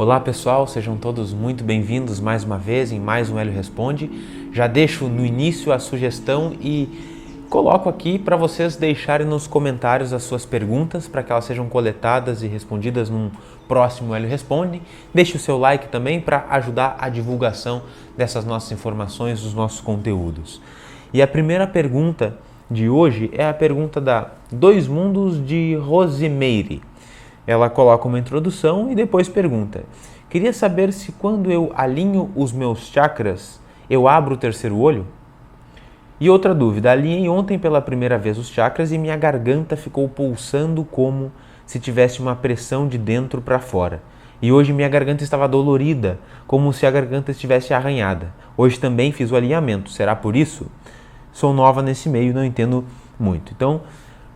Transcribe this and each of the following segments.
Olá pessoal, sejam todos muito bem-vindos mais uma vez em mais um Hélio Responde. Já deixo no início a sugestão e coloco aqui para vocês deixarem nos comentários as suas perguntas para que elas sejam coletadas e respondidas num próximo Hélio Responde. Deixe o seu like também para ajudar a divulgação dessas nossas informações, dos nossos conteúdos. E a primeira pergunta de hoje é a pergunta da Dois Mundos de Rosemeire. Ela coloca uma introdução e depois pergunta: queria saber se quando eu alinho os meus chakras, eu abro o terceiro olho? E outra dúvida: alinhei ontem pela primeira vez os chakras e minha garganta ficou pulsando como se tivesse uma pressão de dentro para fora. E hoje minha garganta estava dolorida, como se a garganta estivesse arranhada. Hoje também fiz o alinhamento. Será por isso? Sou nova nesse meio, não entendo muito. Então,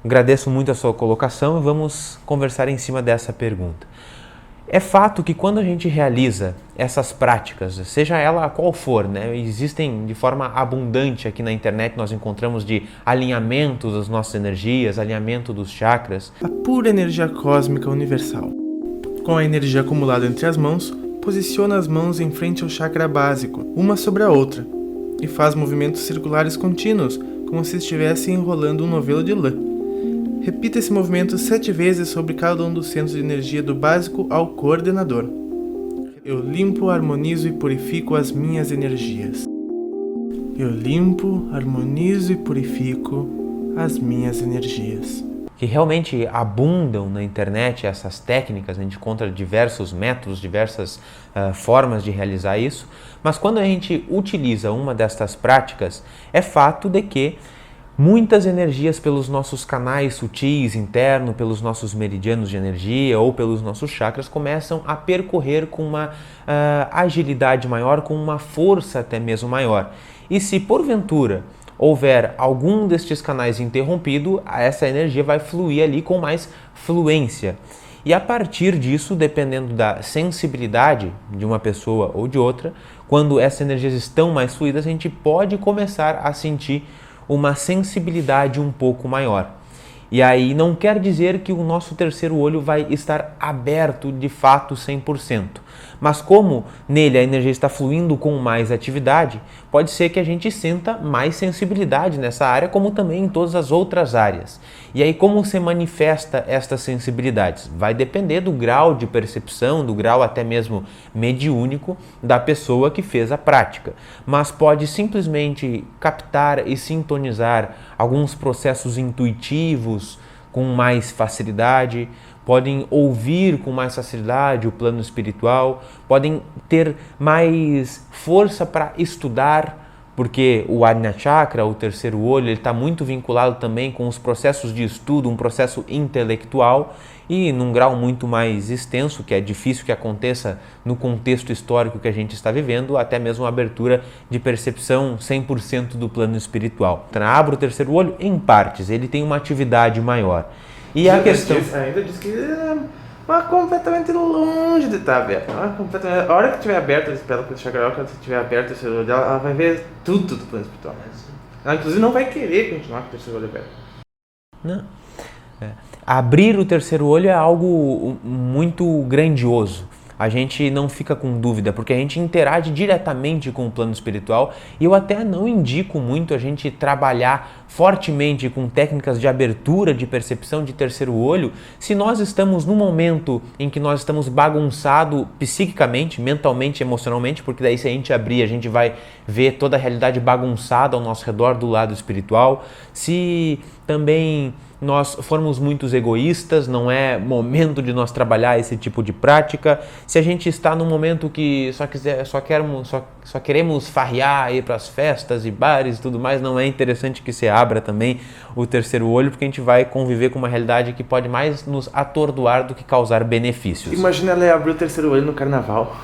agradeço muito a sua colocação e vamos conversar em cima dessa pergunta. É fato que quando a gente realiza essas práticas, seja ela qual for, existem de forma abundante aqui na internet, nós encontramos de alinhamento das nossas energias, alinhamento dos chakras. A pura energia cósmica universal. Com a energia acumulada entre as mãos, posiciona as mãos em frente ao chakra básico, uma sobre a outra, e faz movimentos circulares contínuos, como se estivesse enrolando um novelo de lã. Repita esse movimento 7 vezes sobre cada um dos centros de energia do básico ao coordenador. Eu limpo, harmonizo e purifico as minhas energias. Eu limpo, harmonizo e purifico as minhas energias. Que realmente abundam na internet essas técnicas, a gente encontra diversos métodos, diversas formas de realizar isso, mas quando a gente utiliza uma destas práticas, é fato de que muitas energias pelos nossos canais sutis internos, pelos nossos meridianos de energia ou pelos nossos chakras começam a percorrer com uma agilidade maior, com uma força até mesmo maior. E se porventura houver algum destes canais interrompido, essa energia vai fluir ali com mais fluência. E a partir disso, dependendo da sensibilidade de uma pessoa ou de outra, quando essas energias estão mais fluídas, a gente pode começar a sentir uma sensibilidade um pouco maior. E aí não quer dizer que o nosso terceiro olho vai estar aberto de fato 100%. Mas como nele a energia está fluindo com mais atividade, pode ser que a gente sinta mais sensibilidade nessa área, como também em todas as outras áreas. E aí como se manifesta estas sensibilidades? Vai depender do grau de percepção, do grau até mesmo mediúnico da pessoa que fez a prática. Mas pode simplesmente captar e sintonizar alguns processos intuitivos com mais facilidade, podem ouvir com mais facilidade o plano espiritual, podem ter mais força para estudar, porque o Ajna Chakra, o terceiro olho, ele está muito vinculado também com os processos de estudo, um processo intelectual e num grau muito mais extenso, que é difícil que aconteça no contexto histórico que a gente está vivendo, até mesmo a abertura de percepção 100% do plano espiritual. Então, abre o terceiro olho em partes, ele tem uma atividade maior. E a questão... Ainda diz que é completamente longe de estar aberto. A hora que estiver aberto, ela espera que o chakra, quando estiver aberto o terceiro olho, ela vai ver tudo do plano espiritual. Ela inclusive não vai querer continuar com o terceiro olho aberto. Não. Abrir o terceiro olho é algo muito grandioso. A gente não fica com dúvida, porque a gente interage diretamente com o plano espiritual e eu até não indico muito a gente trabalhar fortemente com técnicas de abertura, de percepção de terceiro olho, se nós estamos num momento em que nós estamos bagunçados psiquicamente, mentalmente, emocionalmente, porque daí se a gente abrir, a gente vai ver toda a realidade bagunçada ao nosso redor do lado espiritual. Se também nós formos muito egoístas, não é momento de nós trabalhar esse tipo de prática. Se a gente está num momento que só queremos farrear, ir para as festas e bares e tudo mais, não é interessante que você abra também o terceiro olho, porque a gente vai conviver com uma realidade que pode mais nos atordoar do que causar benefícios. Imagina ela abrir o terceiro olho no carnaval.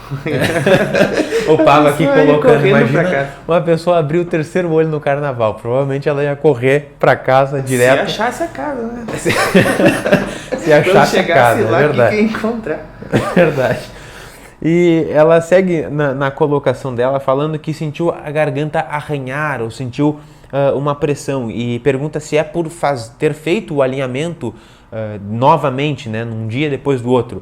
O Pablo aqui colocando, imagina uma pessoa abrir o terceiro olho no carnaval, provavelmente ela ia correr para casa direto. Se achasse a casa, né? Se achasse a casa, lá, é verdade. Que encontrar. É verdade. E ela segue na colocação dela falando que sentiu a garganta arranhar ou sentiu uma pressão e pergunta se é por ter feito o alinhamento novamente, né, num dia depois do outro.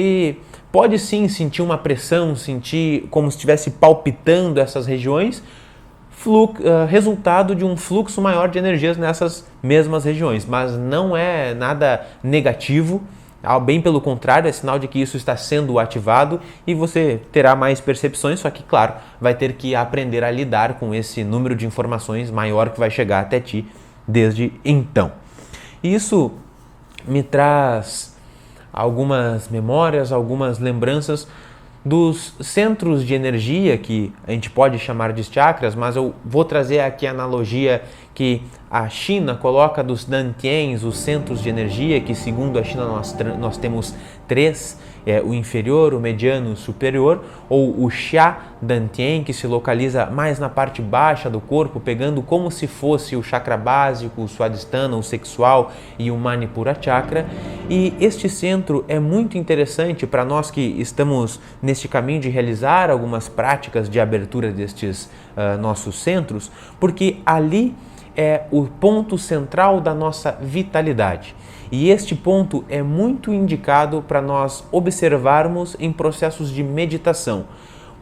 e pode sim sentir uma pressão, sentir como se estivesse palpitando essas regiões, resultado de um fluxo maior de energias nessas mesmas regiões, mas não é nada negativo, bem pelo contrário, é sinal de que isso está sendo ativado e você terá mais percepções, só que, claro, vai ter que aprender a lidar com esse número de informações maior que vai chegar até ti desde então. E isso me traz algumas memórias, algumas lembranças dos centros de energia, que a gente pode chamar de chakras, mas eu vou trazer aqui a analogia que a China coloca dos dantians, os centros de energia, que segundo a China nós temos 3, o inferior, o mediano e o superior, ou o Xia Dantian, que se localiza mais na parte baixa do corpo, pegando como se fosse o chakra básico, o Swadhisthana, o sexual e o Manipura Chakra. E este centro é muito interessante para nós que estamos neste caminho de realizar algumas práticas de abertura destes nossos centros, porque ali é o ponto central da nossa vitalidade. E este ponto é muito indicado para nós observarmos em processos de meditação,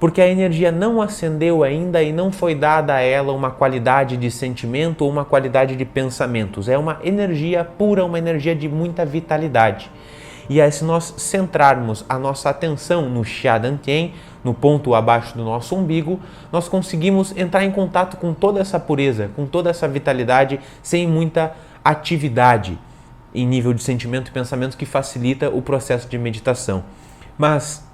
porque a energia não ascendeu ainda e não foi dada a ela uma qualidade de sentimento ou uma qualidade de pensamentos. É uma energia pura, uma energia de muita vitalidade. E aí, se nós centrarmos a nossa atenção no Xia Dantian, no ponto abaixo do nosso umbigo, nós conseguimos entrar em contato com toda essa pureza, com toda essa vitalidade, sem muita atividade em nível de sentimento e pensamento, que facilita o processo de meditação. Mas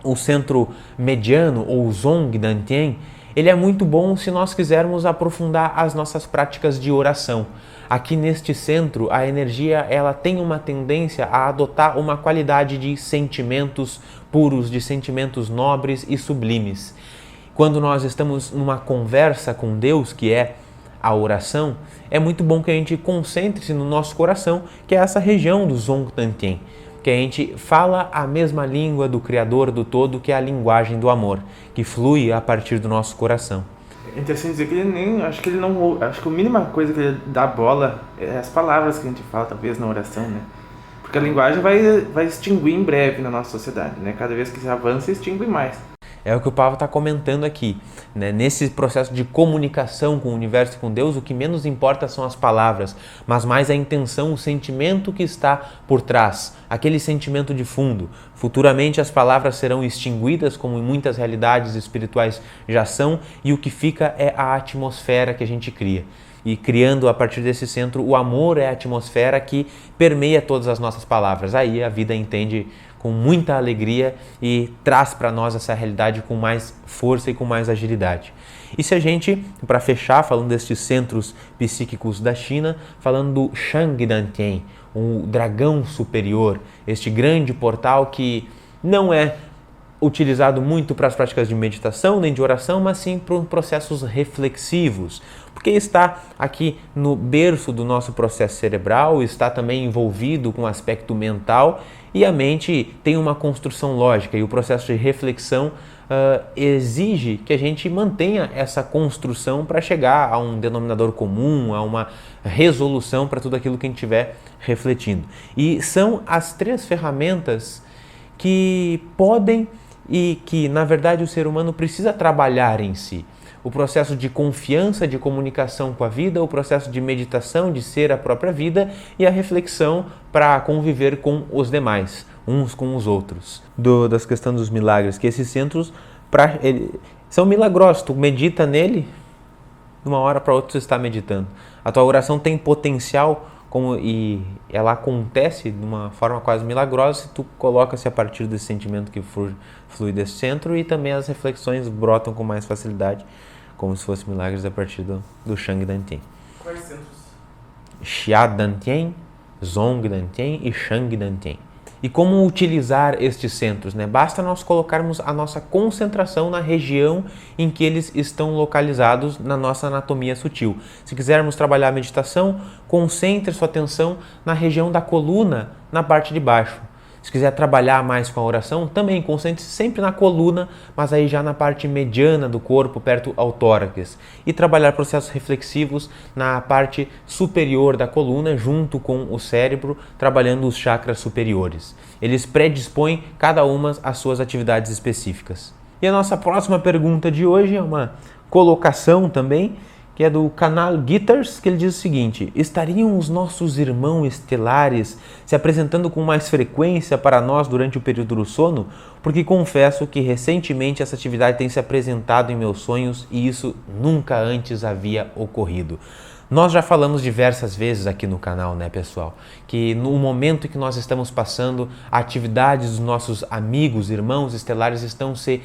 o centro mediano, ou Zong Dantian, ele é muito bom se nós quisermos aprofundar as nossas práticas de oração. Aqui neste centro, a energia ela tem uma tendência a adotar uma qualidade de sentimentos puros, de sentimentos nobres e sublimes. Quando nós estamos numa conversa com Deus, que é a oração, é muito bom que a gente concentre-se no nosso coração, que é essa região do Zong Dantian, que a gente fala a mesma língua do Criador do Todo, que é a linguagem do amor, que flui a partir do nosso coração. É interessante dizer que ele nem, acho que a mínima coisa que ele dá bola é as palavras que a gente fala, talvez, na oração, né? Porque a linguagem vai extinguir em breve na nossa sociedade, né? Cada vez que se avança, extingue mais. É o que o Pava está comentando aqui, né? Nesse processo de comunicação com o universo e com Deus, o que menos importa são as palavras, mas mais a intenção, o sentimento que está por trás, aquele sentimento de fundo. Futuramente as palavras serão extinguidas, como em muitas realidades espirituais já são, e o que fica é a atmosfera que a gente cria. E criando a partir desse centro, o amor é a atmosfera que permeia todas as nossas palavras. Aí a vida entende com muita alegria e traz para nós essa realidade com mais força e com mais agilidade. E se a gente, para fechar, falando destes centros psíquicos da China, falando do Shang Dantian, o dragão superior, este grande portal que não é utilizado muito para as práticas de meditação nem de oração, mas sim para processos reflexivos, porque está aqui no berço do nosso processo cerebral, está também envolvido com o aspecto mental, e a mente tem uma construção lógica, e o processo de reflexão exige que a gente mantenha essa construção para chegar a um denominador comum, a uma resolução para tudo aquilo que a gente estiver refletindo. E são as 3 ferramentas que podem e que, na verdade, o ser humano precisa trabalhar em si. O processo de confiança, de comunicação com a vida, o processo de meditação, de ser a própria vida, e a reflexão para conviver com os demais, uns com os outros. Das questões dos milagres, que esses centros são milagrosos, tu medita nele, de uma hora para outra tu está meditando. A tua oração tem potencial e ela acontece de uma forma quase milagrosa se tu coloca-se a partir desse sentimento que flui desse centro, e também as reflexões brotam com mais facilidade, como se fossem milagres a partir do Shang Dantian. Quais centros? Xia Dantian, Zong Dantian e Shang Dantian. E como utilizar estes centros, né? Basta nós colocarmos a nossa concentração na região em que eles estão localizados na nossa anatomia sutil. Se quisermos trabalhar a meditação, concentre sua atenção na região da coluna, na parte de baixo. Se quiser trabalhar mais com a oração, também concentre-se sempre na coluna, mas aí já na parte mediana do corpo, perto ao tórax. E trabalhar processos reflexivos na parte superior da coluna, junto com o cérebro, trabalhando os chakras superiores. Eles predispõem cada uma às suas atividades específicas. E a nossa próxima pergunta de hoje é uma colocação também, que é do canal Guitars, que ele diz o seguinte: estariam os nossos irmãos estelares se apresentando com mais frequência para nós durante o período do sono? Porque confesso que recentemente essa atividade tem se apresentado em meus sonhos e isso nunca antes havia ocorrido. Nós já falamos diversas vezes aqui no canal, né, pessoal? Que no momento que nós estamos passando, atividades dos nossos amigos, irmãos estelares estão se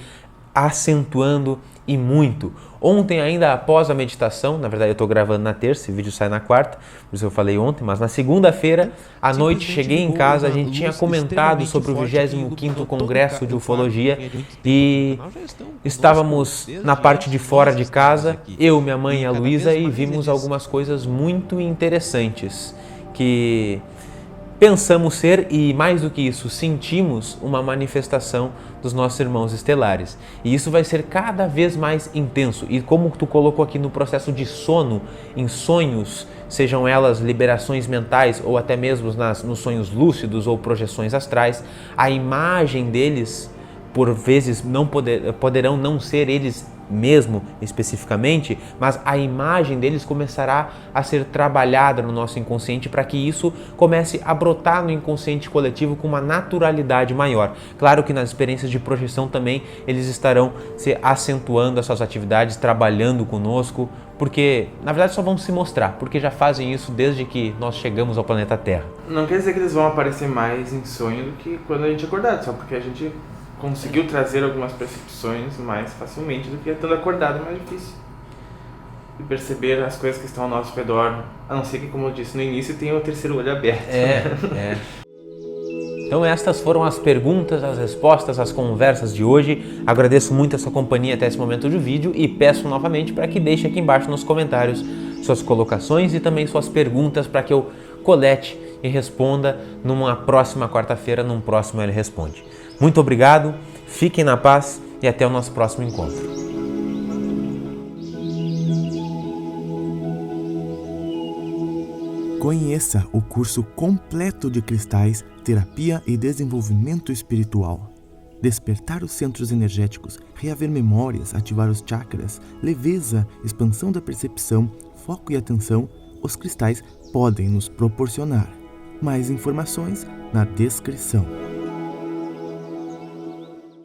acentuando e muito. Ontem, ainda após a meditação, na verdade eu estou gravando na terça, o vídeo sai na quarta, por isso eu falei ontem, mas na segunda-feira à noite cheguei em casa, a gente tinha comentado sobre o 25º Congresso de Ufologia e estávamos na parte de fora de casa, eu, minha mãe e a Luísa, e vimos algumas coisas muito interessantes que pensamos ser, e mais do que isso, sentimos uma manifestação dos nossos irmãos estelares. E isso vai ser cada vez mais intenso. E como tu colocou aqui no processo de sono, em sonhos, sejam elas liberações mentais ou até mesmo nos sonhos lúcidos ou projeções astrais, a imagem deles, por vezes, poderão não ser eles mesmo especificamente, mas a imagem deles começará a ser trabalhada no nosso inconsciente para que isso comece a brotar no inconsciente coletivo com uma naturalidade maior. Claro que nas experiências de projeção também eles estarão se acentuando as suas atividades, trabalhando conosco, porque na verdade só vão se mostrar, porque já fazem isso desde que nós chegamos ao planeta Terra. Não quer dizer que eles vão aparecer mais em sonho do que quando a gente é acordado, só porque a gente conseguiu trazer algumas percepções mais facilmente do que estando acordado é mais difícil. E perceber as coisas que estão ao nosso redor, a não ser que, como eu disse no início, tenha o terceiro olho aberto. Então estas foram as perguntas, as respostas, as conversas de hoje. Agradeço muito a sua companhia até esse momento do vídeo e peço novamente para que deixe aqui embaixo nos comentários suas colocações e também suas perguntas para que eu colete e responda numa próxima quarta-feira, num próximo Ele Responde. Muito obrigado, fiquem na paz e até o nosso próximo encontro. Conheça o curso completo de cristais, terapia e desenvolvimento espiritual. Despertar os centros energéticos, reaver memórias, ativar os chakras, leveza, expansão da percepção, foco e atenção, os cristais podem nos proporcionar. Mais informações na descrição.